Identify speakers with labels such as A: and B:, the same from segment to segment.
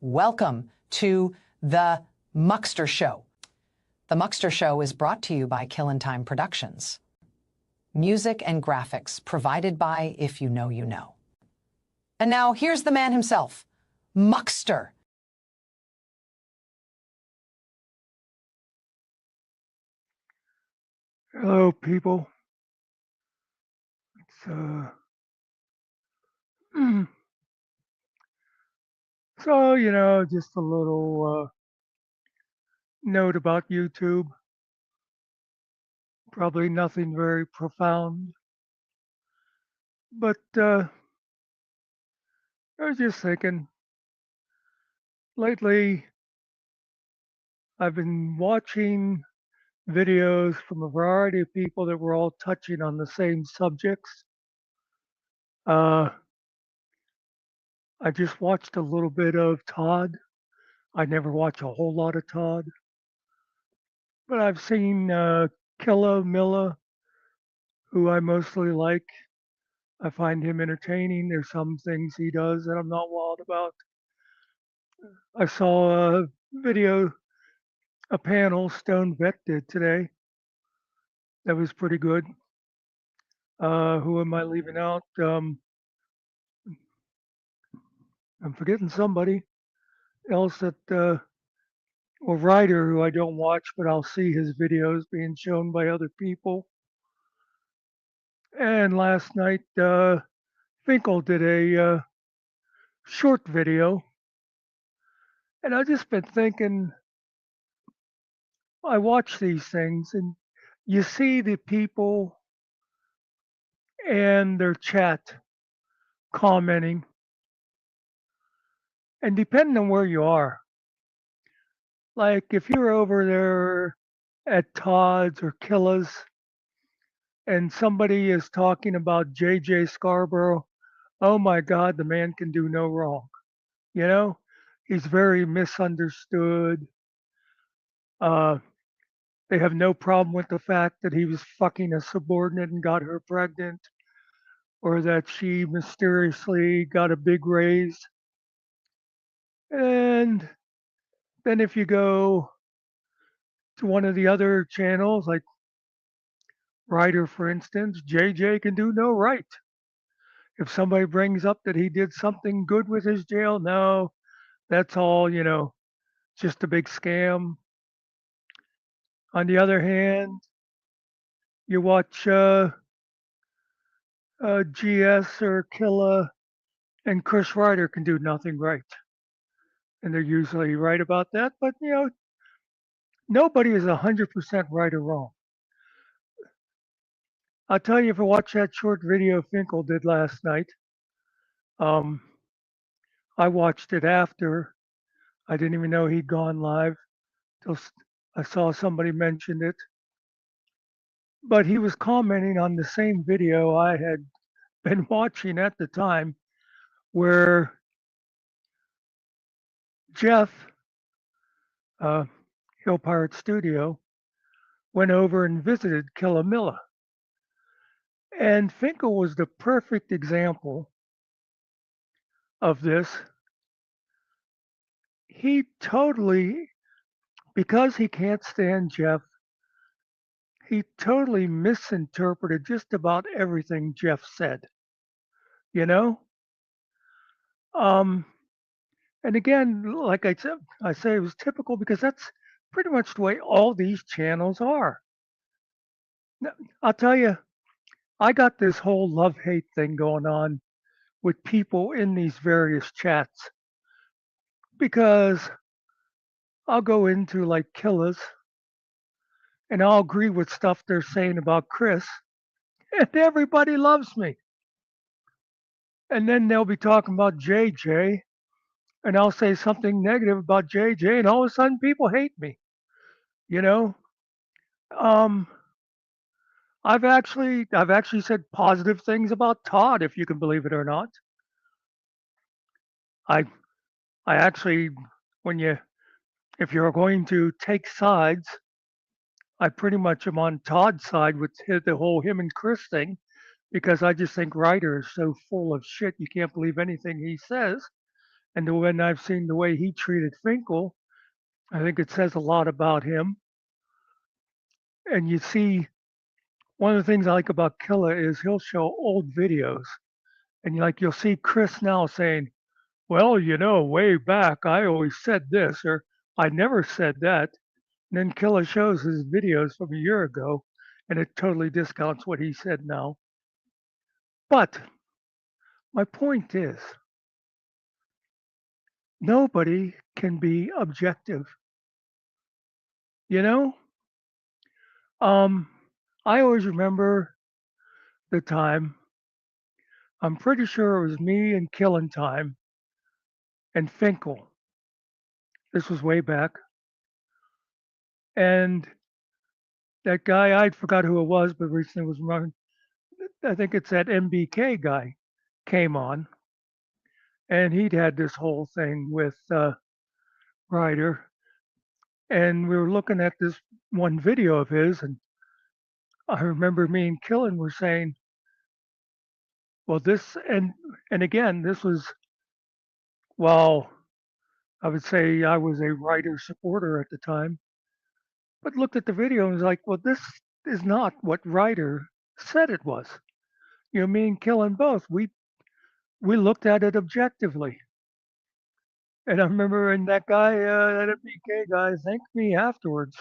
A: Welcome to the Muckster Show. The Muckster Show is brought to you by Kill and Time Productions. Music and graphics provided by If You Know, You Know. And now here's the man himself, Muckster.
B: Hello, people. It's so just a little note about YouTube. Probably nothing very profound, but I was just thinking. Lately, I've been watching videos from a variety of people that were all touching on the same subjects. I just watched a little bit of Todd. I never watch a whole lot of Todd, but I've seen Killa Milla, who I mostly like. I find him entertaining. There's some things he does that I'm not wild about. I saw a video, a panel Stone Vet did today. That was pretty good. Who am I leaving out? I'm forgetting somebody else that, or writer who I don't watch, but I'll see his videos being shown by other people. And last night, Finkel did a short video. And I've just been thinking, I watch these things and you see the people and their chat commenting. And depending on where you are, like if you're over there at Todd's or Killa's and somebody is talking about JJ Scarborough, oh my God, the man can do no wrong. You know, he's very misunderstood. Uh, they have no problem with the fact that he was fucking a subordinate and got her pregnant, or that she mysteriously got a big raise. And then if you go to one of the other channels, like Ryder, for instance, JJ can do no right. If somebody brings up that he did something good with his jail, no, that's all, just a big scam. On the other hand, you watch GS or Killa, and Chris Ryder can do nothing right. And they're usually right about that, but nobody is 100% right or wrong. I'll tell you, if I watch that short video Finkel did last night, I watched it after. I didn't even know he'd gone live till I saw somebody mentioned it. But he was commenting on the same video I had been watching at the time, where Jeff, Hill Pirate Studio, went over and visited Killa Milla. And Finkel was the perfect example of this. He totally, because he can't stand Jeff, he totally misinterpreted just about everything Jeff said, you know? And again, like I said, I say it was typical because that's pretty much the way all these channels are. Now, I'll tell you, I got this whole love-hate thing going on with people in these various chats because I'll go into like Killa's and I'll agree with stuff they're saying about Chris, and everybody loves me. And then they'll be talking about JJ, and I'll say something negative about JJ, and all of a sudden people hate me. You know, um, I've actually said positive things about Todd, if you can believe it or not. I I actually, when you if you're going to take sides, I pretty much am on Todd's side with the whole him and Chris thing, because I just think Ryder is so full of shit. You can't believe anything he says. And when I've seen the way he treated Finkel, I think it says a lot about him. And you see, one of the things I like about Killa is he'll show old videos. And you'll see Chris now saying, well, way back, I always said this, or I never said that. And then Killa shows his videos from a year ago, and it totally discounts what he said now. But my point is, nobody can be objective. You know, I always remember the time. I'm pretty sure it was me and Killing Time and Finkel. This was way back, and that guy I forgot who it was, but recently was running. I think it's that MBK guy came on, and he'd had this whole thing with Ryder, and we were looking at this one video of his, and I remember me and Killen were saying, well, this and again, this was well, I would say I was a Ryder supporter at the time, but looked at the video and was like, well, this is not what Ryder said it was. Me and Killen both, we looked at it objectively. And I remember and that guy, that MBK guy, thanked me afterwards,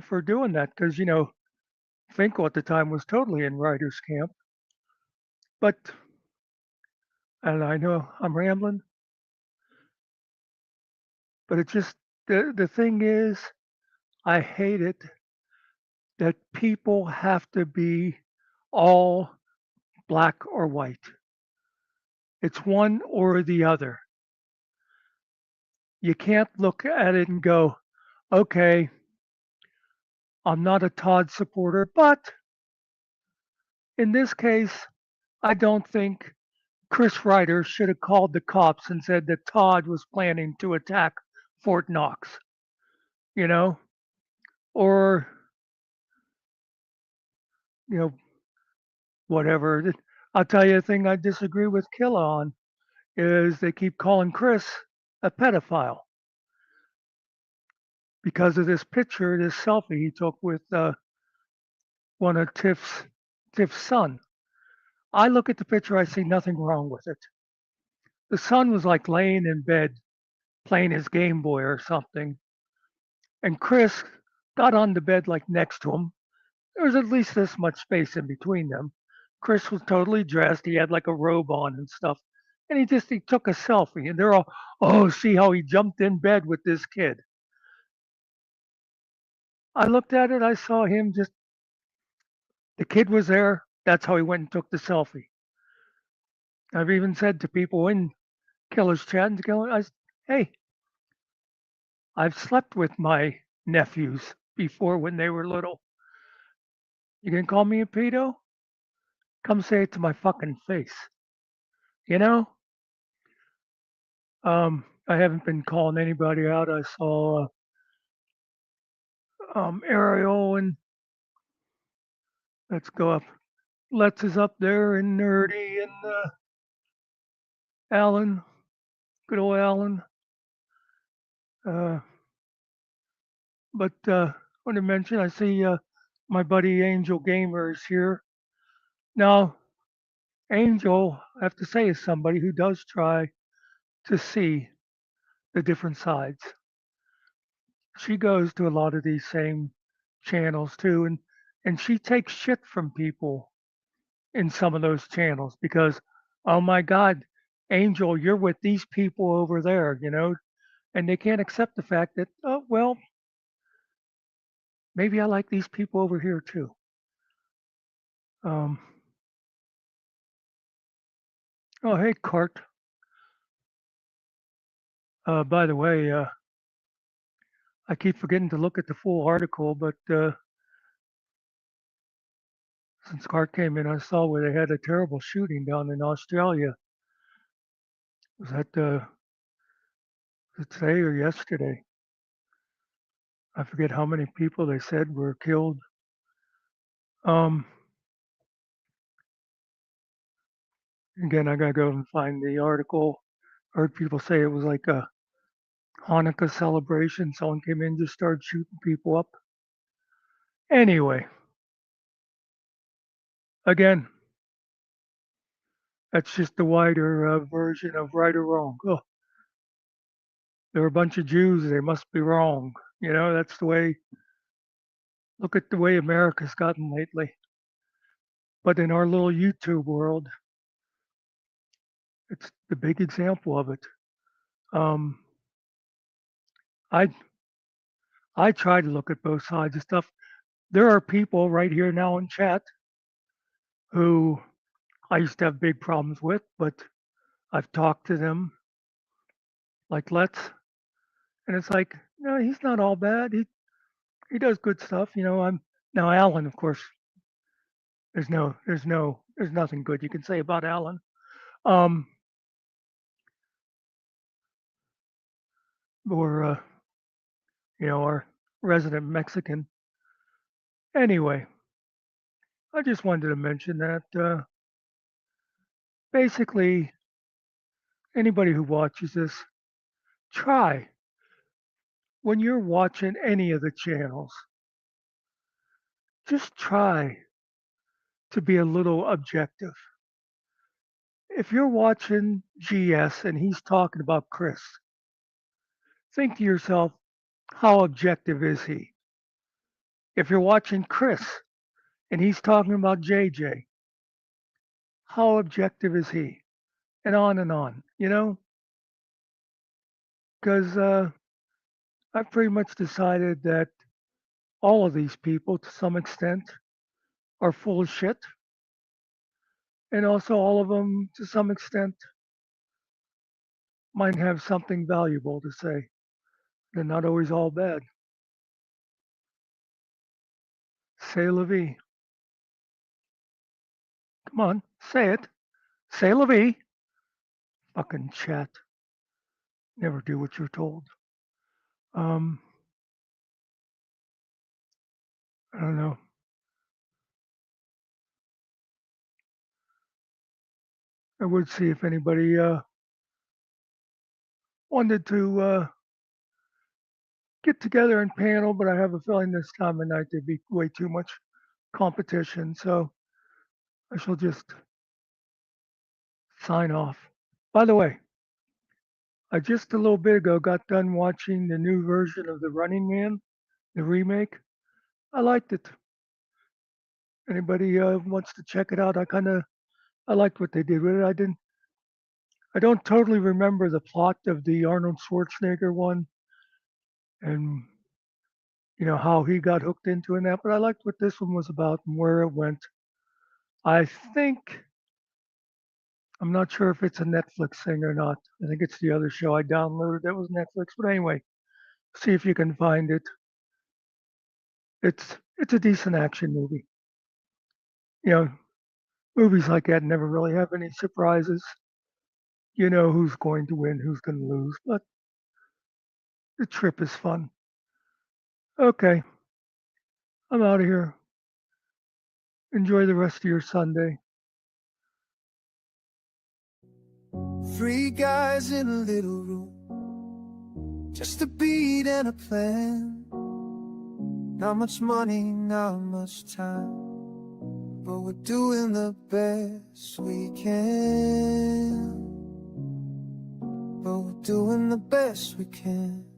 B: for doing that because Finkel at the time was totally in Ryder's camp. But and I know I'm rambling, but it's just the thing is, I hate it that people have to be all black or white. It's one or the other. You can't look at it and go, okay, I'm not a Todd supporter, but in this case, I don't think Chris Ryder should have called the cops and said that Todd was planning to attack Fort Knox, you know, or, you know, whatever. I'll tell you a thing I disagree with Killa on is they keep calling Chris a pedophile because of this picture, this selfie he took with one of Tiff's son. I look at the picture, I see nothing wrong with it. The son was like laying in bed playing his Game Boy or something, and Chris got on the bed like next to him. There was at least this much space in between them. Chris was totally dressed. He had like a robe on and stuff. And he took a selfie and they're all, oh, see how he jumped in bed with this kid. I looked at it, I saw him just, the kid was there. That's how he went and took the selfie. I've even said to people in Killer's chat, hey, I've slept with my nephews before when they were little. You gonna call me a pedo? Come say it to my fucking face. You know? I haven't been calling anybody out. I saw Ariel and let's go up. Let's is up there and Nerdy and Alan, good old Alan. Uh, but I want to mention, I see my buddy Angel Gamer is here. Now, Angel, I have to say, is somebody who does try to see the different sides. She goes to a lot of these same channels too, and she takes shit from people in some of those channels because, oh my God, Angel, you're with these people over there, and they can't accept the fact that, oh, well, maybe I like these people over here too. Um, oh, hey, Cart. By the way, I keep forgetting to look at the full article, but since Cart came in, I saw where they had a terrible shooting down in Australia. Was that today or yesterday? I forget how many people they said were killed. Um, Again, I gotta go and find the article heard people say it was like a Hanukkah celebration. Someone came in and just started shooting people up. Anyway, again, that's just the wider version of right or wrong. Oh, they're a bunch of Jews. They must be wrong. That's the way, look at the way America's gotten lately. But in our little YouTube world, it's the big example of it. Um, I I try to look at both sides of stuff. There are people right here now in chat who I used to have big problems with, but I've talked to them like Let's, and it's like, no, he's not all bad. He does good stuff. I'm now Alan, of course. There's nothing good you can say about Alan. Um, or our resident Mexican. Anyway, I just wanted to mention that basically anybody who watches this, try when you're watching any of the channels, just try to be a little objective. If you're watching GS and he's talking about Chris, think to yourself, how objective is he? If you're watching Chris and he's talking about JJ, how objective is he? And on, because I've pretty much decided that all of these people, to some extent, are full of shit. And also, all of them, to some extent, might have something valuable to say. They're not always all bad. Say la vie. Come on, say it. Say la vie. Fucking chat. Never do what you're told. Um, I don't know. I would see if anybody wanted to get together and panel, but I have a feeling this time of night there'd be way too much competition. So I shall just sign off. By the way, I just a little bit ago got done watching the new version of The Running Man, the remake. I liked it. Anybody wants to check it out? I liked what they did with it. I don't totally remember the plot of the Arnold Schwarzenegger one, and how he got hooked into that. But I liked what this one was about and where it went. I think I'm not sure if it's a Netflix thing or not. I think it's the other show I downloaded that was Netflix. But anyway, see if you can find it. It's a decent action movie. Movies like that never really have any surprises. You know who's going to win, who's going to lose, but the trip is fun. Okay, I'm out of here. Enjoy the rest of your Sunday.
C: Three guys in a little room, just a beat and a plan. Not much money, not much time, but we're doing the best we can. But we're doing the best we can.